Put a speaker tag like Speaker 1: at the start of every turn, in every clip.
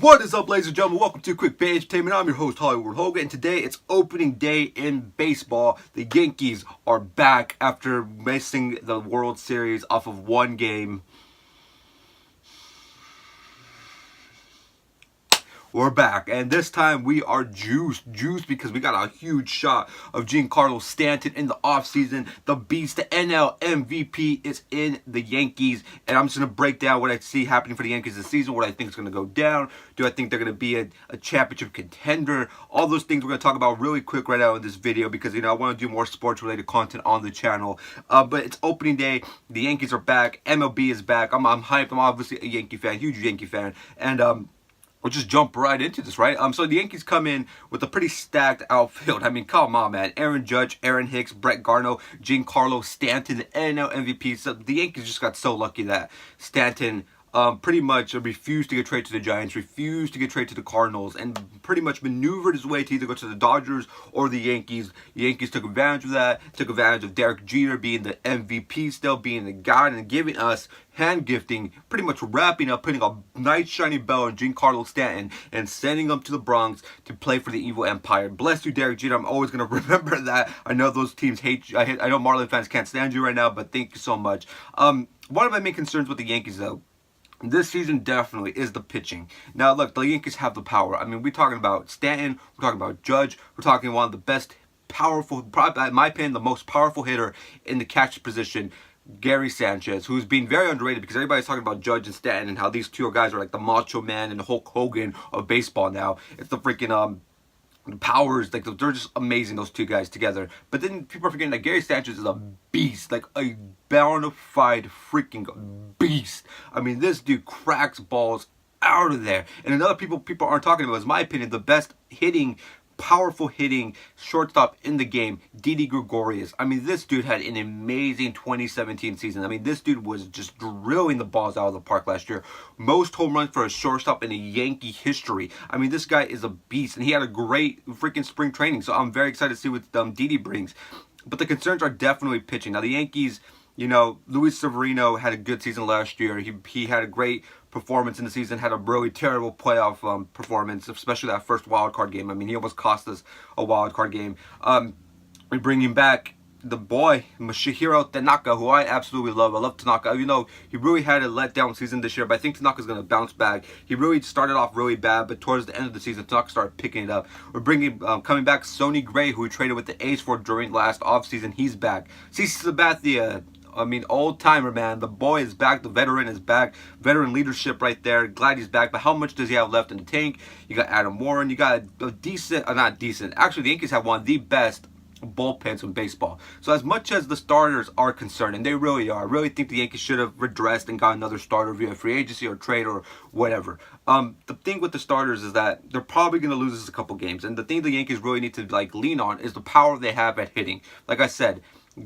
Speaker 1: What is up, ladies and gentlemen? Welcome to Quick Bay Entertainment. I'm your host, Holguin, and today it's opening day in baseball. The Yankees are back after missing the World Series off of one game. We're back, and this time we are juiced because we got a huge shot of Giancarlo Stanton in the offseason. The beast, the NL MVP, is in the Yankees, and I'm just going to break down what I see happening for the Yankees this season, what I think is going to go down. Do I think they're going to be a championship contender? All those things we're going to talk about really quick right now in this video because, I want to do more sports-related content on the channel. But it's opening day. The Yankees are back. MLB is back. I'm hyped. I'm obviously a Yankee fan, huge Yankee fan, and we'll just jump right into this, right? So the Yankees come in with a pretty stacked outfield. Come on, man. Aaron Judge, Aaron Hicks, Brett Gardner, Giancarlo Stanton, the NL MVP. So the Yankees just got so lucky that Stanton pretty much refused to get traded to the Giants, refused to get traded to the Cardinals, and pretty much maneuvered his way to either go to the Dodgers or the Yankees. The Yankees took advantage of that, took advantage of Derek Jeter being the MVP still, being the guy, and giving us hand gifting, pretty much wrapping up, putting a nice shiny bell on Giancarlo Stanton and sending him to the Bronx to play for the evil empire. Bless you, Derek Jeter. I'm always going to remember that. I know those teams hate you. I know Marlins fans can't stand you right now, but thank you so much. One of my main concerns with the Yankees, though, this season definitely is the pitching. Now, look, the Yankees have the power. We're talking about Stanton, we're talking about Judge, we're talking one of the best powerful, probably, in my opinion, the most powerful hitter in the catch position, Gary Sanchez, who's been very underrated because everybody's talking about Judge and Stanton and how these two guys are like the Macho Man and the Hulk Hogan of baseball now. It's the freaking powers, like they're just amazing, those two guys together. But then people are forgetting that Gary Sanchez is a beast, like a bona fide freaking beast. This dude cracks balls out of there. And another people aren't talking about is, my opinion, the best hitting, powerful hitting shortstop in the game, Didi Gregorius. This dude had an amazing 2017 season. This dude was just drilling the balls out of the park last year. Most home runs for a shortstop in a Yankee history. This guy is a beast, and he had a great freaking spring training. So I'm very excited to see what Didi brings. But the concerns are definitely pitching. Now the Yankees, Luis Severino had a good season last year. He had a great performance in the season, had a really terrible playoff performance, especially that first wild card game. He almost cost us a wild card game. We bring him back, the boy Masahiro Tanaka, who I absolutely love. I love Tanaka. He really had a letdown season this year, but I think Tanaka's going to bounce back. He really started off really bad, but towards the end of the season, Tanaka started picking it up. We're bringing, coming back, Sonny Gray, who we traded with the A's for during last offseason. He's back. CC Sabathia, old timer, man. The boy is back. The veteran is back. Veteran leadership right there. Glad he's back. But how much does he have left in the tank? You got Adam Warren. You got a decent, not decent. Actually, the Yankees have one of the best bullpens in baseball. So as much as the starters are concerned, and they really are, I really think the Yankees should have redressed and got another starter via free agency or trade or whatever. The thing with the starters is that they're probably going to lose us a couple games. And the thing the Yankees really need to lean on is the power they have at hitting. Like I said,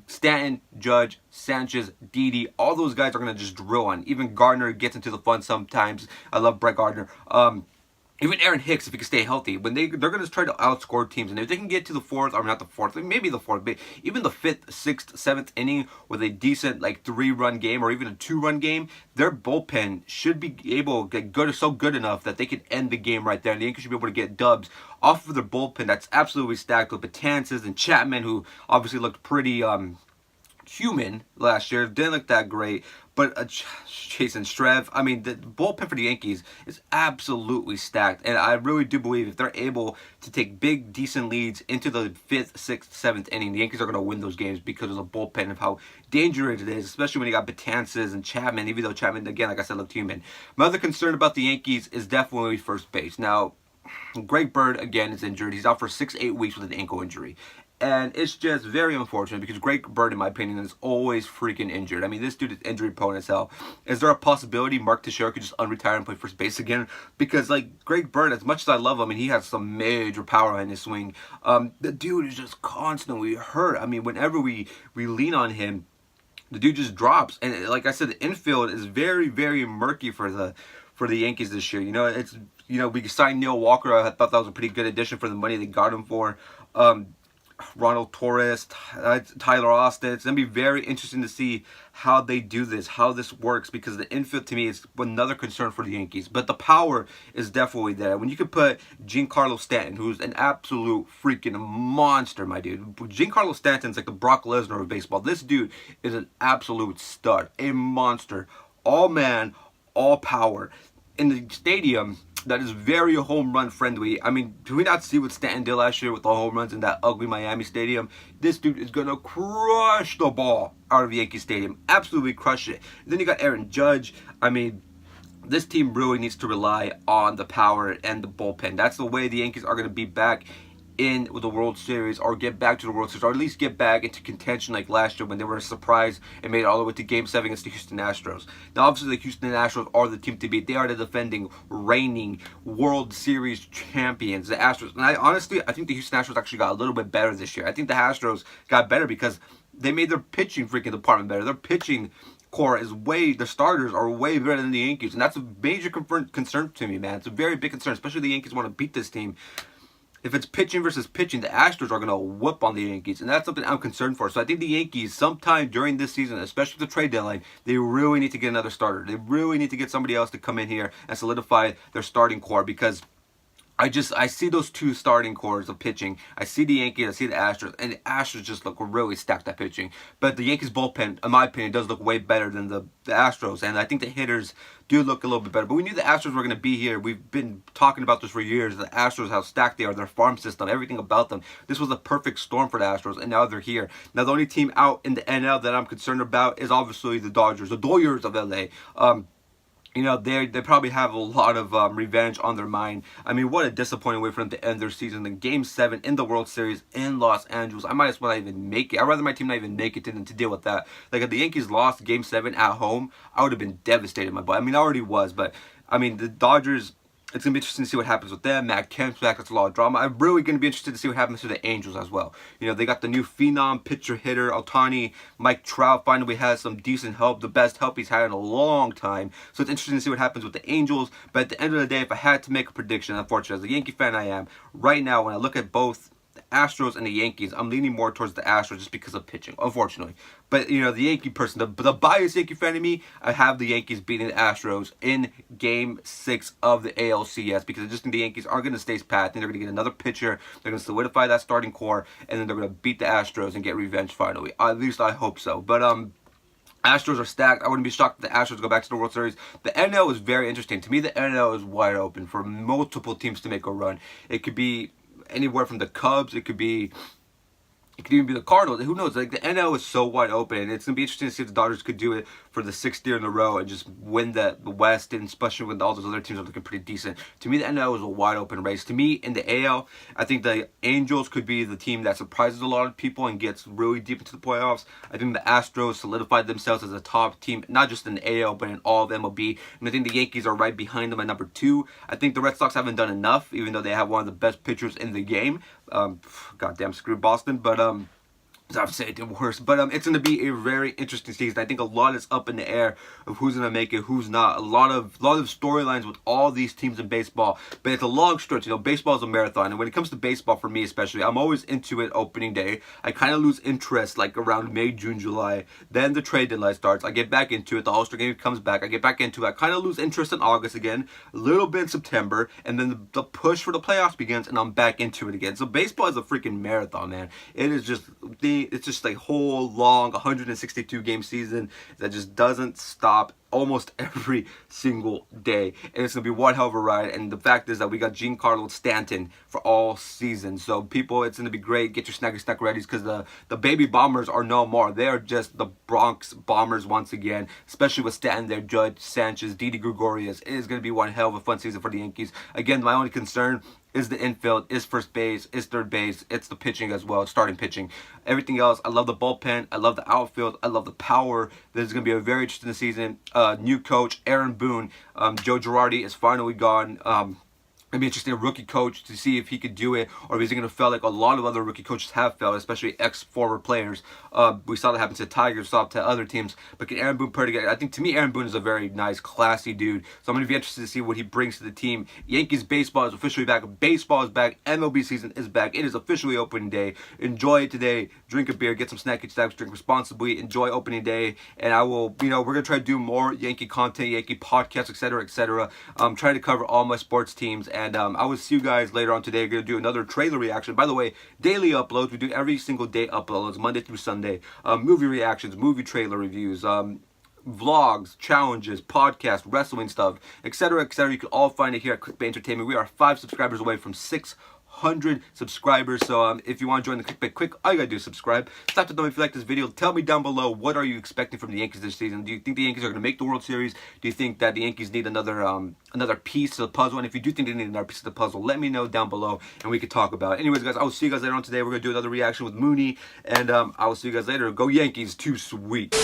Speaker 1: Stanton, Judge, Sanchez, Didi, all those guys are going to just drill on. Even Gardner gets into the fun sometimes. I love Brett Gardner. Even Aaron Hicks, if he can stay healthy, when they're going to try to outscore teams, and if they can get to the fourth, or not the fourth, maybe the fourth, but even the fifth, sixth, seventh inning with a decent 3-run game or even a 2-run game, their bullpen should be able to get good enough that they can end the game right there, and the Yankees should be able to get dubs off of their bullpen that's absolutely stacked with Betances and Chapman, who obviously looked pretty human last year, didn't look that great. But Jason Strev, the bullpen for the Yankees is absolutely stacked. And I really do believe if they're able to take big, decent leads into the 5th, 6th, 7th inning, the Yankees are going to win those games because of the bullpen, of how dangerous it is, especially when you got Betances and Chapman, even though Chapman, again, like I said, looked human. My other concern about the Yankees is definitely first base. Now, Greg Bird, again, is injured. He's out for 6-8 weeks with an ankle injury. And it's just very unfortunate because Greg Bird, in my opinion, is always freaking injured. This dude is injury prone as hell. Is there a possibility Mark Teixeira could just unretire and play first base again? Because, Greg Bird, as much as I love him, he has some major power in his swing. The dude is just constantly hurt. Whenever we lean on him, the dude just drops. And like I said, the infield is very, very murky for the Yankees this year. We signed Neil Walker. I thought that was a pretty good addition for the money they got him for. Ronald Torres, Tyler Austin. It's going to be very interesting to see how they do this, how this works, because the infield to me is another concern for the Yankees. But the power is definitely there. When you can put Giancarlo Stanton, who's an absolute freaking monster, my dude. Giancarlo Stanton's like the Brock Lesnar of baseball. This dude is an absolute stud, a monster, all man, all power. In the stadium that is very home run friendly. I mean, do we not see what Stanton did last year with the home runs in that ugly Miami stadium? This dude is gonna crush the ball out of Yankee Stadium. Absolutely crush it. And then you got Aaron Judge. I mean, this team really needs to rely on the power and the bullpen. That's the way the Yankees are going to be back in the World Series, or get back to the World Series, or at least get back into contention like last year when they were a surprise and made it all the way to Game 7 against the Houston Astros. Now, obviously, the Houston Astros are the team to beat. They are the defending, reigning World Series champions, the Astros. And I think the Houston Astros actually got a little bit better this year. I think the Astros got better because they made their pitching freaking department better. Their pitching core is the starters are way better than the Yankees, and that's a major concern to me, man. It's a very big concern, especially the Yankees want to beat this team. If it's pitching versus pitching, the Astros are going to whoop on the Yankees, and that's something I'm concerned for. So I think the Yankees, sometime during this season, especially the trade deadline, they really need to get another starter. They really need to get somebody else to come in here and solidify their starting core, because I see those two starting cores of pitching. I see the Yankees, I see the Astros, and the Astros just look really stacked at pitching. But the Yankees bullpen, in my opinion, does look way better than the Astros, and I think the hitters do look a little bit better. But we knew the Astros were going to be here. We've been talking about this for years. The Astros, how stacked they are, their farm system, everything about them. This was a perfect storm for the Astros, and now they're here. Now the only team out in the NL that I'm concerned about is obviously the Dodgers, the Doyers of LA. You know, they probably have a lot of revenge on their mind. I mean, what a disappointing way for them to end their season in Game 7 in the World Series in Los Angeles. I might as well not even make it. I'd rather my team not even make it than to deal with that. Like, if the Yankees lost Game 7 at home, I would have been devastated, my boy. I mean, I already was, but, I mean, the Dodgers, it's going to be interesting to see what happens with them. Matt Kemp's back. That's a lot of drama. I'm really going to be interested to see what happens to the Angels as well. You know, they got the new phenom pitcher hitter, Ohtani. Mike Trout finally has some decent help, the best help he's had in a long time. So it's interesting to see what happens with the Angels. But at the end of the day, if I had to make a prediction, unfortunately, as a Yankee fan I am, right now when I look at both the Astros and the Yankees, I'm leaning more towards the Astros just because of pitching, unfortunately. But, you know, the Yankee person, the biased Yankee fan in me, I have the Yankees beating the Astros in Game 6 of the ALCS, because I just think the Yankees are going to stay pat. I think they're going to get another pitcher, they're going to solidify that starting core, and then they're going to beat the Astros and get revenge finally. At least I hope so. But, Astros are stacked. I wouldn't be shocked if the Astros go back to the World Series. The NL is very interesting. To me, the NL is wide open for multiple teams to make a run. It could be anywhere from the Cubs, it could even be the Cardinals. Who knows? Like, the NL is so wide open, and it's gonna be interesting to see if the Dodgers could do it for the 6th year in a row and just win the West, and especially when all those other teams are looking pretty decent. To me, the NL is a wide open race. To me, in the AL, I think the Angels could be the team that surprises a lot of people and gets really deep into the playoffs. I think the Astros solidified themselves as a top team, not just in the AL, but in all of MLB. And I think the Yankees are right behind them at number 2. I think the Red Sox haven't done enough, even though they have one of the best pitchers in the game. Goddamn, screw Boston, but I've said it worse, but it's going to be a very interesting season. I think a lot is up in the air of who's going to make it, who's not. A lot of storylines with all these teams in baseball, but it's a long stretch. You know, baseball is a marathon, and when it comes to baseball, for me especially, I'm always into it opening day. I kind of lose interest like around May, June, July. Then the trade deadline starts. I get back into it. The All-Star game comes back. I get back into it. I kind of lose interest in August again, a little bit in September, and then the push for the playoffs begins, and I'm back into it again. So baseball is a freaking marathon, man. It is just it's just a whole long 162 game season that just doesn't stop almost every single day, and it's gonna be one hell of a ride. And the fact is that we got Giancarlo Stanton for all season, so people, it's gonna be great. Get your snack ready, because the baby Bombers are no more. They are just the Bronx Bombers once again, especially with Stanton there, Judge, Sanchez, Didi Gregorius. It is gonna be one hell of a fun season for the Yankees. Again, my only concern is the infield, is first base, is third base. It's the pitching as well, starting pitching. Everything else, I love the bullpen, I love the outfield, I love the power. This is going to be a very interesting season. New coach, Aaron Boone. Joe Girardi is finally gone. It'd be interesting, a rookie coach, to see if he could do it, or is he going to fail like a lot of other rookie coaches have failed, especially ex-former players. We saw that happen to the Tigers, saw it to other teams. But can Aaron Boone put it together? I think, to me, Aaron Boone is a very nice, classy dude. So I'm going to be interested to see what he brings to the team. Yankees baseball is officially back. Baseball is back. MLB season is back. It is officially opening day. Enjoy it today. Drink a beer. Get some snacky snacks. Drink responsibly. Enjoy opening day. And I will, we're going to try to do more Yankee content, Yankee podcasts, etc., etc. Trying to cover all my sports teams. And I will see you guys later on today. We're going to do another trailer reaction. By the way, daily uploads. We do every single day uploads, Monday through Sunday. Movie reactions, movie trailer reviews, vlogs, challenges, podcasts, wrestling stuff, etc., etc. You can all find it here at Clickbait Entertainment. We are 5 subscribers away from 600 subscribers. So if you want to join the Clickbait Quick, all you gotta do is subscribe. Slap the thumb if you like this video. Tell me down below, what are you expecting from the Yankees this season? Do you think the Yankees are going to make the World Series? Do you think that the Yankees need another piece to the puzzle? And if you do think they need another piece of the puzzle, let me know down below and we could talk about it. Anyways, guys, I will see you guys later on today. We're going to do another reaction with Mooney, and I will see you guys later. Go Yankees, too sweet.